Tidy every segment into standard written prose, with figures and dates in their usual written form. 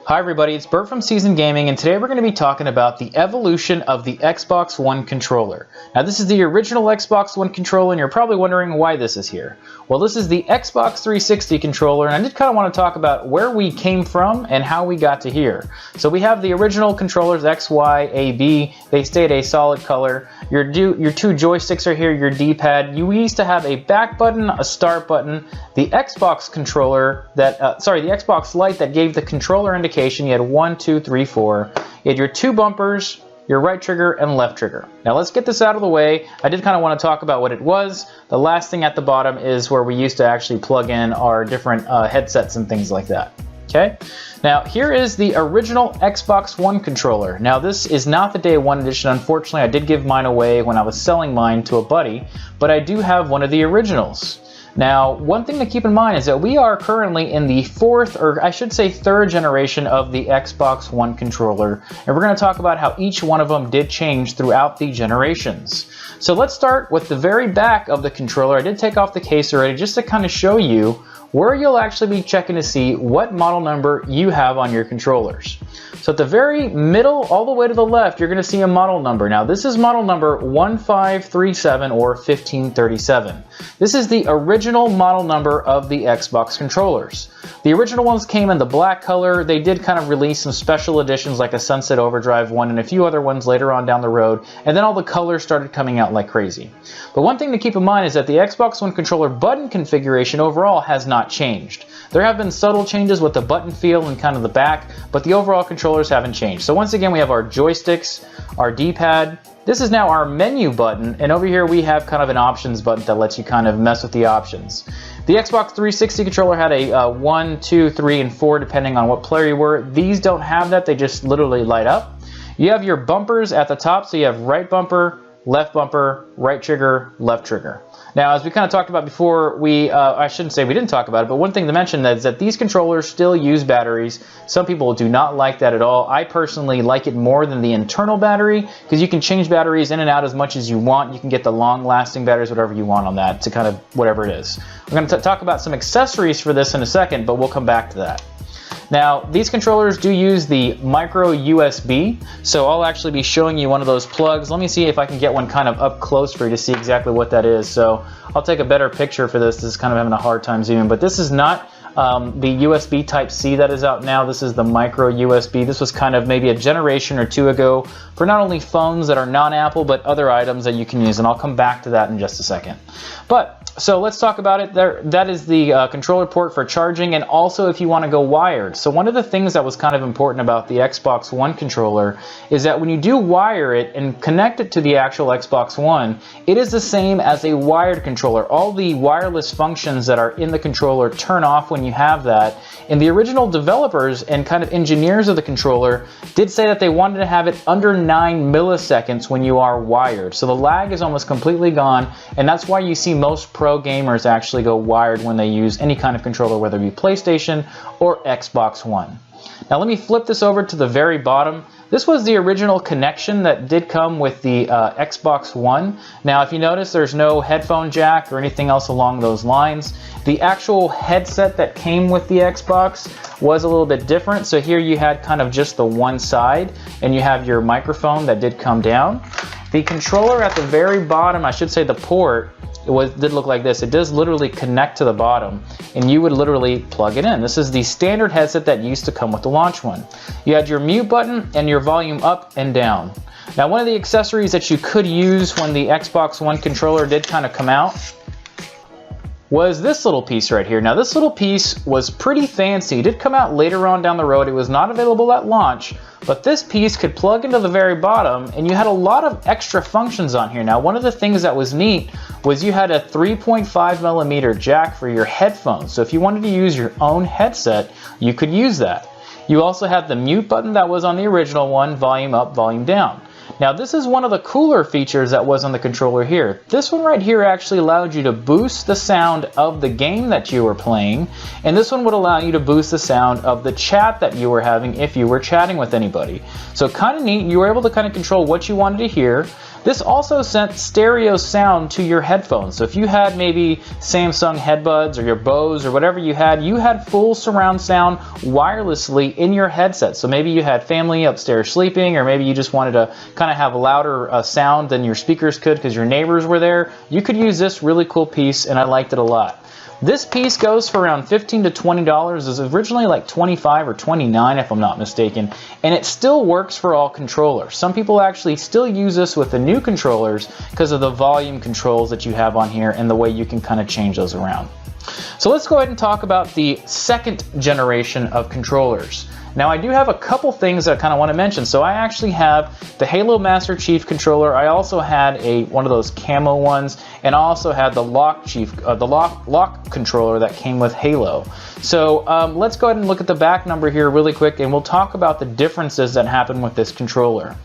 Hi everybody, it's Bert from Seasoned Gaming, and today we're going to be talking about the evolution of the Xbox One controller. Now this is the original Xbox One controller, and you're probably wondering why this is here. Well, this is the Xbox 360 controller, and I did kind of want to talk about where we came from and how we got to here. So we have the original controllers, X, Y, A, B. They stayed a solid color. Your two joysticks are here, your D-pad. You used to have a back button, a start button, the Xbox controller that, the Xbox Lite that gave the controller indication. You had 1, 2, 3, 4. You had your two bumpers, your right trigger and left trigger. Now let's get this out of the way. I did kind of want to talk about what it was. The last thing at the bottom is where we used to actually plug in our different headsets and things like that. Okay, now here is the original Xbox One controller. Now this is not the day one edition. Unfortunately, I did give mine away when I was selling mine to a buddy, but I do have one of the originals. Now, one thing to keep in mind is that we are currently in the fourth, or I should say third generation of the Xbox One controller, and we're going to talk about how each one of them did change throughout the generations. So let's start with the very back of the controller. I did take off the case already just to kind of show you where you'll actually be checking to see what model number you have on your controllers. So at the very middle, all the way to the left, you're going to see a model number. Now this is model number 1537 or 1537. This is the original model number of the Xbox controllers. The original ones came in the black color. They did kind of release some special editions like a Sunset Overdrive one and a few other ones later on down the road, and then all the colors started coming out like crazy. But one thing to keep in mind is that the Xbox One controller button configuration overall has not changed. There have been subtle changes with the button feel and kind of the back, but the overall controllers haven't changed. So once again, we have our joysticks, our D-pad. This is now our menu button, and over here we have kind of an options button that lets you kind of mess with the options. The Xbox 360 controller had a 1, 2, 3, and 4 depending on what player you were. These don't have that, they just literally light up. You have your bumpers at the top, so you have right bumper, right trigger, left trigger. Now, as we kind of talked about before, I shouldn't say we didn't talk about it, but one thing to mention is that these controllers still use batteries. Some people do not like that at all. I personally like it more than the internal battery because you can change batteries in and out as much as you want. You can get the long-lasting batteries, whatever you want on that, to kind of whatever it is. We're going to talk about some accessories for this in a second, but we'll come back to that. Now, these controllers do use the micro USB, so I'll actually be showing you one of those plugs. Let me see if I can get one kind of up close for you to see exactly what that is. So I'll take a better picture for this. This is kind of having a hard time zooming, but this is not the USB Type-C that is out now. This is the micro USB. This was kind of maybe a generation or two ago for not only phones that are non-Apple, but other items that you can use, and I'll come back to that in just a second. So let's talk about it. That is the controller port for charging, and also if you want to go wired. So one of the things that was kind of important about the Xbox One controller is that when you do wire it and connect it to the actual Xbox One, it is the same as a wired controller. All the wireless functions that are in the controller turn off when you have that. And the original developers and kind of engineers of the controller did say that they wanted to have it under 9 milliseconds when you are wired. So the lag is almost completely gone, and that's why you see most pro gamers actually go wired when they use any kind of controller, whether it be PlayStation or Xbox One. Now let me flip this over to the very bottom. This was the original connection that did come with the Xbox One. Now if you notice, there's no headphone jack or anything else along those lines. The actual headset that came with the Xbox was a little bit different. So here you had kind of just the one side, and you have your microphone that did come down. The controller at the very bottom, I should say the port, did look like this. It does literally connect to the bottom, and you would literally plug it in. This is the standard headset that used to come with the launch one. You had your mute button and your volume up and down. Now, one of the accessories that you could use when the Xbox One controller did kind of come out was this little piece right here. Now, this little piece was pretty fancy. It did come out later on down the road. It was not available at launch, but this piece could plug into the very bottom, and you had a lot of extra functions on here. Now, one of the things that was neat was you had a 3.5 millimeter jack for your headphones. So if you wanted to use your own headset, you could use that. You also had the mute button that was on the original one, volume up, volume down. Now this is one of the cooler features that was on the controller here. This one right here actually allowed you to boost the sound of the game that you were playing, and this one would allow you to boost the sound of the chat that you were having if you were chatting with anybody. So kind of neat. You were able to kind of control what you wanted to hear. This also sent stereo sound to your headphones. So if you had maybe Samsung headbuds or your Bose or whatever you had full surround sound wirelessly in your headset. So maybe you had family upstairs sleeping, or maybe you just wanted to kind of have a louder sound than your speakers could because your neighbors were there. You could use this really cool piece, and I liked it a lot. This piece goes for around $15 to $20. It was originally like $25 or $29 if I'm not mistaken, and it still works for all controllers. Some people actually still use this with the new controllers because of the volume controls that you have on here and the way you can kind of change those around. So let's go ahead and talk about the second generation of controllers. Now I do have a couple things that I kind of want to mention. So I actually have the Halo Master Chief controller. I also had one of those camo ones, and I also had the lock controller that came with Halo. So let's go ahead and look at the back number here really quick, and we'll talk about the differences that happen with this controller.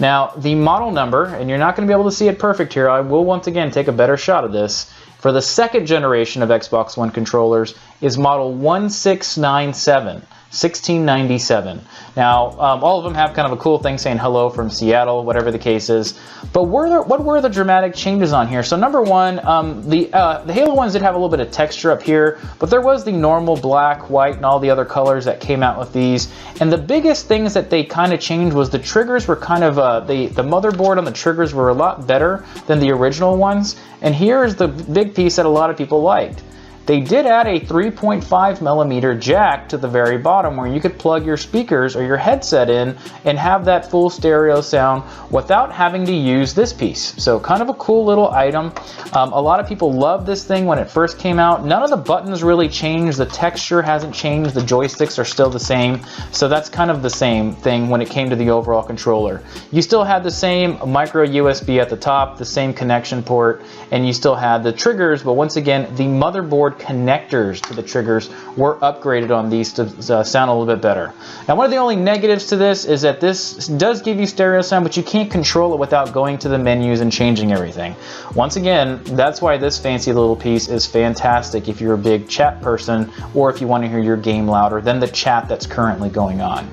Now the model number, and you're not going to be able to see it perfect here. I will once again take a better shot of this. For the second generation of Xbox One controllers is model 1697. 1697. Now, all of them have kind of a cool thing saying hello from Seattle, whatever the case is. But what were the dramatic changes on here? So number one, the Halo ones did have a little bit of texture up here, but there was the normal black, white, and all the other colors that came out with these. And the biggest things that they kind of changed was the triggers were kind of, the motherboard on the triggers were a lot better than the original ones. And here's the big piece that a lot of people liked. They did add a 3.5mm jack to the very bottom where you could plug your speakers or your headset in and have that full stereo sound without having to use this piece. So kind of a cool little item. A lot of people loved this thing when it first came out. None of the buttons really changed. The texture hasn't changed. The joysticks are still the same. So that's kind of the same thing when it came to the overall controller. You still had the same micro USB at the top, the same connection port, and you still had the triggers, but once again, the motherboard connectors to the triggers were upgraded on these to sound a little bit better. Now, one of the only negatives to this is that this does give you stereo sound, but you can't control it without going to the menus and changing everything. Once again, that's why this fancy little piece is fantastic if you're a big chat person or if you want to hear your game louder than the chat that's currently going on.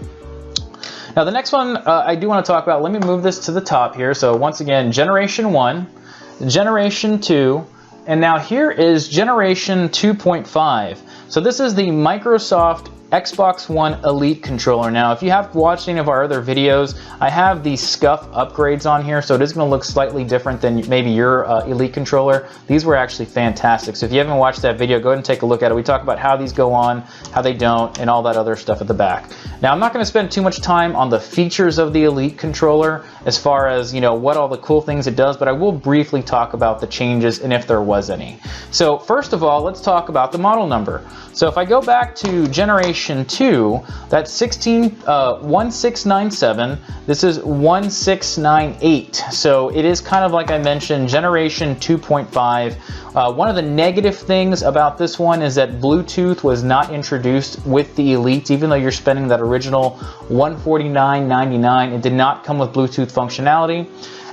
Now, the next one I do want to talk about, let me move this to the top here. So once again, Generation 1, Generation 2, and now here is Generation 2.5. So this is the Microsoft Xbox One Elite controller. Now, if you have watched any of our other videos, I have the Scuff Upgrades on here, so it is going to look slightly different than maybe your Elite controller. These were actually fantastic. So if you haven't watched that video, go ahead and take a look at it. We talk about how these go on, how they don't, and all that other stuff at the back. Now, I'm not going to spend too much time on the features of the Elite controller as far as, you know, what all the cool things it does, but I will briefly talk about the changes and if there was any. So first of all, let's talk about the model number. So if I go back to Generation 2, that's 1697. This is 1698. So it is kind of like I mentioned, Generation 2.5. One of the negative things about this one is that Bluetooth was not introduced with the Elite, even though you're spending that original $149.99. It did not come with Bluetooth functionality.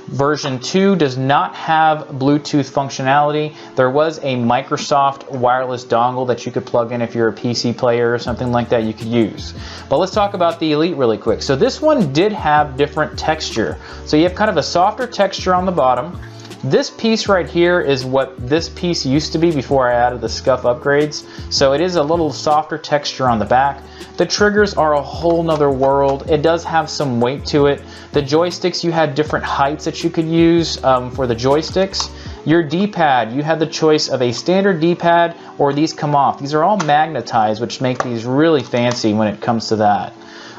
Version 2 does not have Bluetooth functionality. There was a Microsoft wireless dongle that you could plug in if you're a PC player or something like that you could use. But let's talk about the Elite really quick. So this one did have different texture. So you have kind of a softer texture on the bottom. This piece right here is what this piece used to be before I added the Scuff Upgrades. So it is a little softer texture on the back. The triggers are a whole nother world. It does have some weight to it. The joysticks, you had different heights that you could use for the joysticks. Your D-pad, you had the choice of a standard D-pad or these come off. These are all magnetized, which make these really fancy when it comes to that.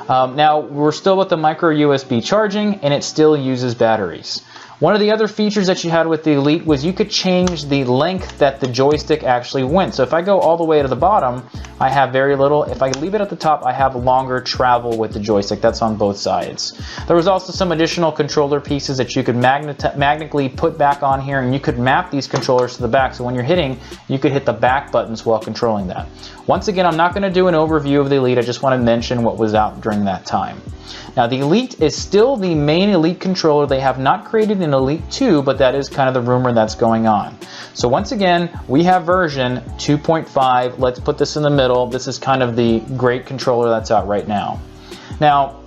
Now, we're still with the micro USB charging, and it still uses batteries. One of the other features that you had with the Elite was you could change the length that the joystick actually went. So if I go all the way to the bottom, I have very little. If I leave it at the top, I have longer travel with the joystick. That's on both sides. There was also some additional controller pieces that you could magnetically put back on here, and you could map these controllers to the back. So when you're hitting, you could hit the back buttons while controlling that. Once again, I'm not going to do an overview of the Elite. I just want to mention what was out during that time. Now, the Elite is still the main Elite controller. They have not created an Elite 2, but that is kind of the rumor that's going on. So once again, we have version 2.5. Let's put this in the middle. This is kind of the great controller that's out right now. Now,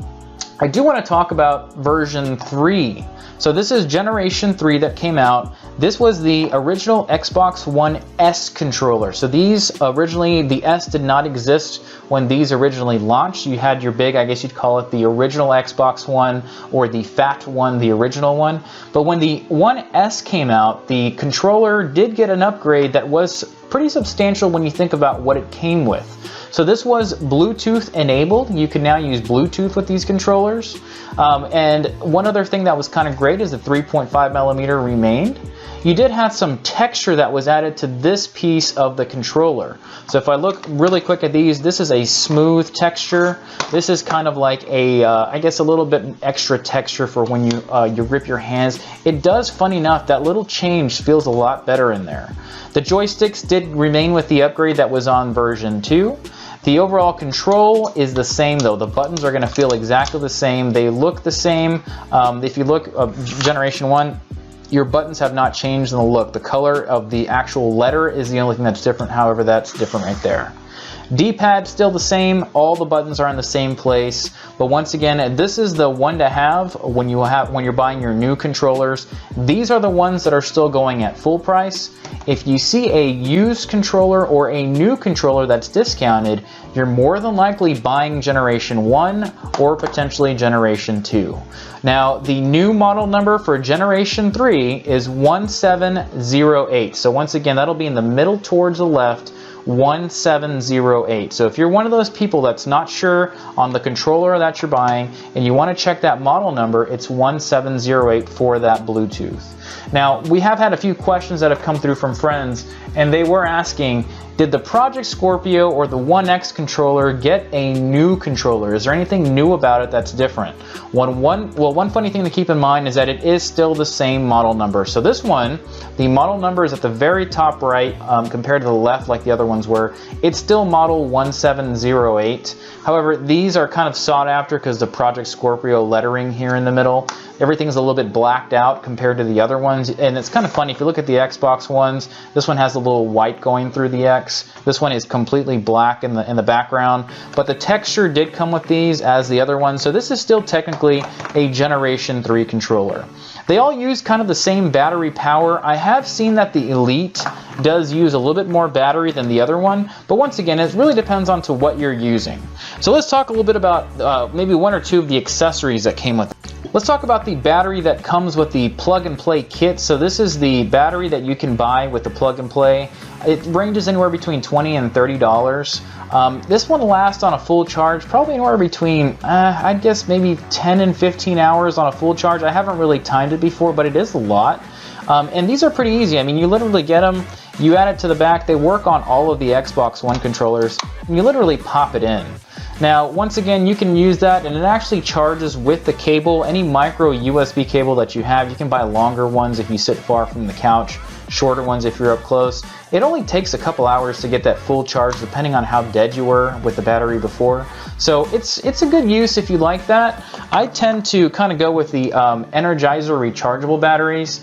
I do want to talk about version 3. So this is Generation 3 that came out. This was the original Xbox One S controller. So these originally, the S did not exist when these originally launched. You had your big, I guess you'd call it the original Xbox One, or the fat one, the original one. But when the One S came out, the controller did get an upgrade that was pretty substantial when you think about what it came with. So this was Bluetooth enabled. You can now use Bluetooth with these controllers. And one other thing that was kind of great is the 3.5mm remained. You did have some texture that was added to this piece of the controller. So if I look really quick at these, this is a smooth texture. This is kind of like a, I guess a little bit extra texture for when you grip your hands. It does, funny enough, that little change feels a lot better in there. The joysticks did remain with the upgrade that was on version 2. The overall control is the same though. The buttons are going to feel exactly the same. They look the same. If you look Generation 1, your buttons have not changed in the look. The color of the actual letter is the only thing that's different. However, that's different right there. D-pad still the same. All the buttons are in the same place. But once again, this is the one to have when you're buying your new controllers. These are the ones that are still going at full price. If you see a used controller or a new controller that's discounted, you're more than likely buying Generation 1 or potentially Generation 2. Now, the new model number for Generation 3 is 1708. So once again, that'll be in the middle towards the left. 1708. So if you're one of those people that's not sure on the controller that you're buying and you want to check that model number, it's 1708 for that Bluetooth. Now, we have had a few questions that have come through from friends, and they were asking, did the Project Scorpio or the One X controller get a new controller? Is there anything new about it that's different? One funny thing to keep in mind is that it is still the same model number. So this one, the model number is at the very top right compared to the left like the other ones were. It's still model 1708. However, these are kind of sought after because the Project Scorpio lettering here in the middle. Everything's a little bit blacked out compared to the other ones, and it's kind of funny if you look at the Xbox ones. This one has a little white going through the X. This one is completely black in the background, but the texture did come with these as the other ones. So this is still technically a Generation 3 controller. They all use kind of the same battery power. I have seen that the Elite does use a little bit more battery than the other one, but once again, it really depends on to what you're using. So let's talk a little bit about maybe one or two of the accessories that came with it. Let's talk about the battery that comes with the plug-and-play kit. So this is the battery that you can buy with the plug-and-play. It ranges anywhere between $20 and $30. This one lasts on a full charge probably anywhere between, I'd guess maybe 10 and 15 hours on a full charge. I haven't really timed it before, but it is a lot. And these are pretty easy. I mean, you literally get them, you add it to the back. They work on all of the Xbox One controllers, and you literally pop it in. Now, once again, you can use that, and it actually charges with the cable. Any micro USB cable that you have, you can buy longer ones if you sit far from the couch, shorter ones if you're up close. It only takes a couple hours to get that full charge depending on how dead you were with the battery before. So it's a good use if you like that. I tend to kind of go with the Energizer rechargeable batteries.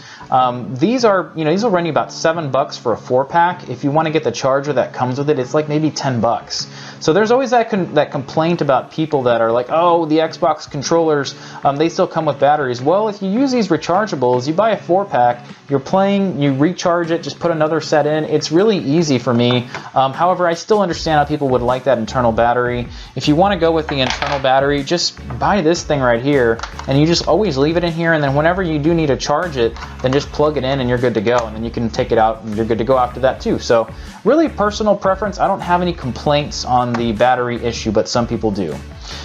These will run you about $7 for a 4-pack. If you want to get the charger that comes with it, it's like maybe $10. So there's always that complaint about people that are like, oh, the Xbox controllers, they still come with batteries. Well, if you use these rechargeables, you buy a 4-pack, you're playing, you recharge it, just put another set in. It's really easy for me. However, I still understand how people would like that internal battery. If you want to go with the internal battery, just buy this thing right here, and you just always leave it in here, and then whenever you do need to charge it, then just plug it in and you're good to go, and then you can take it out and you're good to go after that too. So really personal preference. I don't have any complaints on the battery issue, but some people do.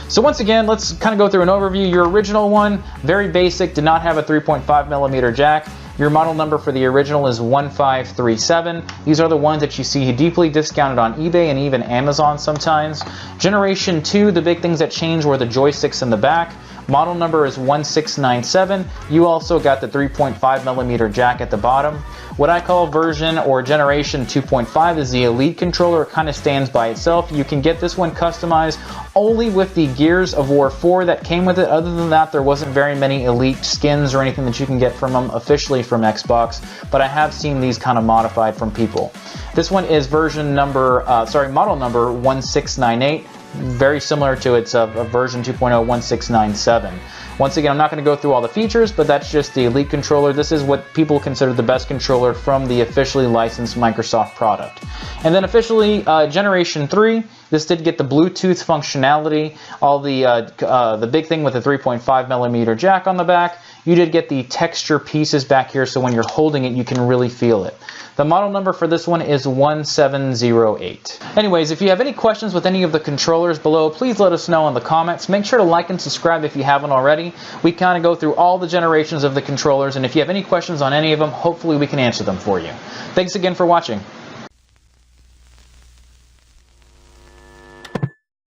So once again, let's kind of go through an overview. Your original one, very basic, did not have a 3.5mm jack. Your model number for the original is 1537. These are the ones that you see deeply discounted on eBay and even Amazon sometimes. Generation 2, the big things that changed were the joysticks in the back. Model number is 1697. You also got the 3.5mm jack at the bottom. What I call version or generation 2.5 is the Elite controller. It kind of stands by itself. You can get this one customized only with the Gears of War 4 that came with it. Other than that, there wasn't very many Elite skins or anything that you can get from them officially from Xbox, but I have seen these kind of modified from people. This one is model number 1698. very similar to its version 2.0.1697. Once again, I'm not going to go through all the features, but that's just the Elite controller. This is what people consider the best controller from the officially licensed Microsoft product. And then officially, Generation 3, this did get the Bluetooth functionality, all the big thing with the 3.5mm jack on the back. You did get the texture pieces back here, so when you're holding it, you can really feel it. The model number for this one is 1708. Anyways, if you have any questions with any of the controllers below, please let us know in the comments. Make sure to like and subscribe if you haven't already. We kind of go through all the generations of the controllers, and if you have any questions on any of them, hopefully we can answer them for you. Thanks again for watching.